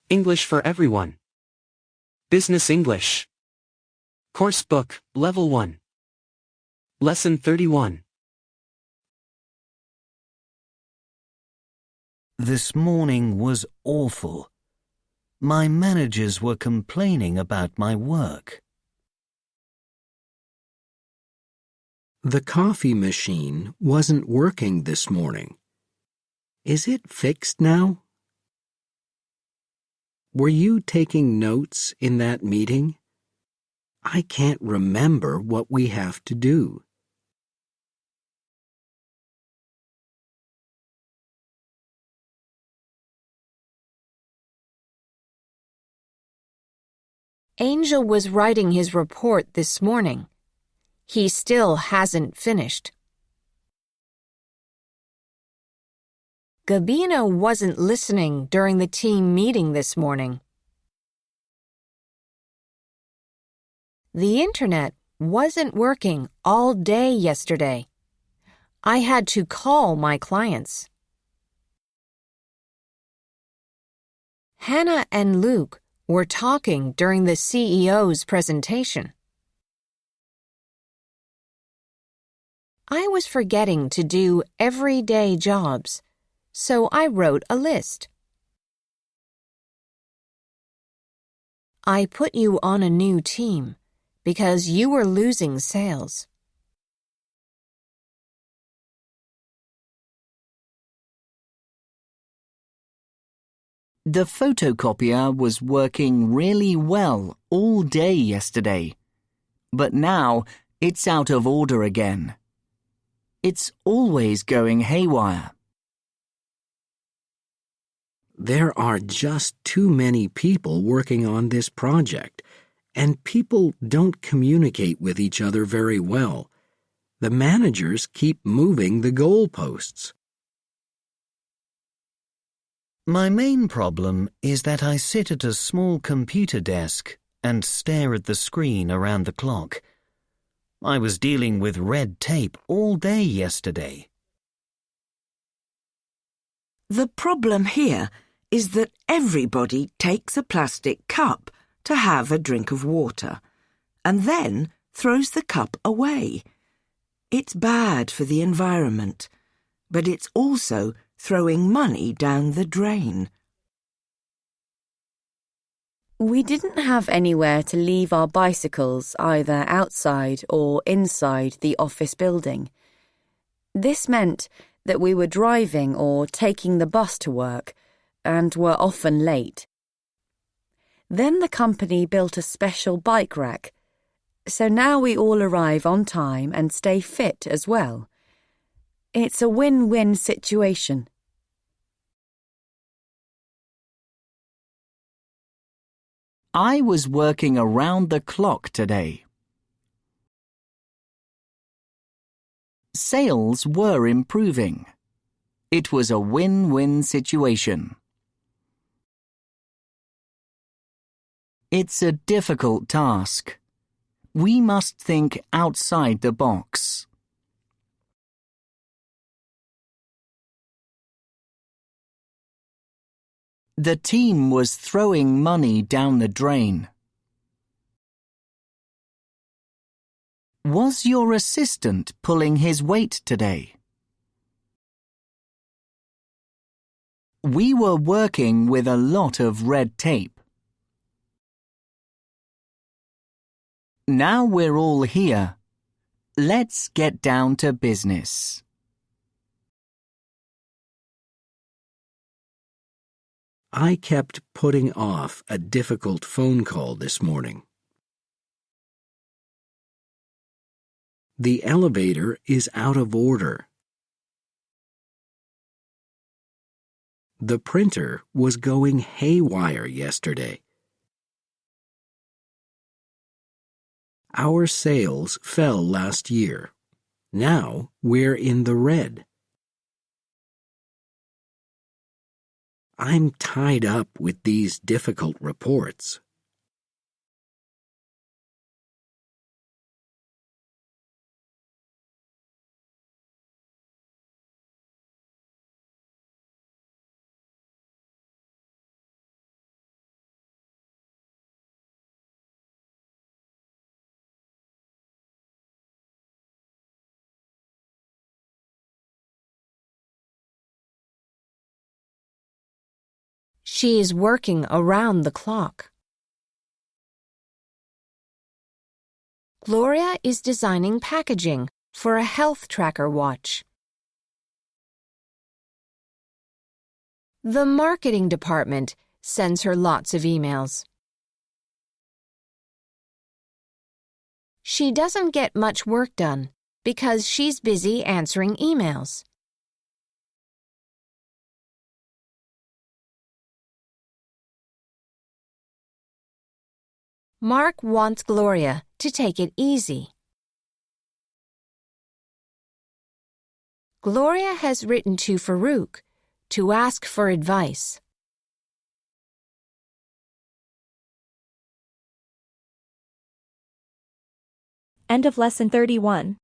English for Everyone. Business English. Course Book, Level 1. Lesson 31. This morning was awful. My managers were complaining about my work. The coffee machine wasn't working this morning. Is it fixed now? Were you taking notes in that meeting? I can't remember what we have to do. Angel was writing his report this morning. He still hasn't finished. Gabino wasn't listening during the team meeting this morning. The internet wasn't working all day yesterday. I had to call my clients. Hannah and Luke were talking during the CEO's presentation. I was forgetting to do everyday jobs, so I wrote a list. I put you on a new team because you were losing sales. The photocopier was working really well all day yesterday, but now it's out of order again. It's always going haywire. There are just too many people working on this project, and people don't communicate with each other very well. The managers keep moving the goalposts. My main problem is that I sit at a small computer desk and stare at the screen around the clock. I was dealing with red tape all day yesterday. The problem here is that everybody takes a plastic cup to have a drink of water and then throws the cup away. It's bad for the environment, but it's also throwing money down the drain. We didn't have anywhere to leave our bicycles either outside or inside the office building. This meant that we were driving or taking the bus to work and were often late. Then the company built a special bike rack, so now we all arrive on time and stay fit as well. It's a win-win situation. I was working around the clock today. Sales were improving. It was a win-win situation. It's a difficult task. We must think outside the box. The team was throwing money down the drain. Was your assistant pulling his weight today? We were working with a lot of red tape. Now we're all here. Let's get down to business. I kept putting off a difficult phone call this morning. The elevator is out of order. The printer was going haywire yesterday. Our sales fell last year. Now we're in the red. I'm tied up with these difficult reports. She is working around the clock. Gloria is designing packaging for a health tracker watch. The marketing department sends her lots of emails. She doesn't get much work done because she's busy answering emails. Mark wants Gloria to take it easy. Gloria has written to Farouk to ask for advice. End of Lesson 31.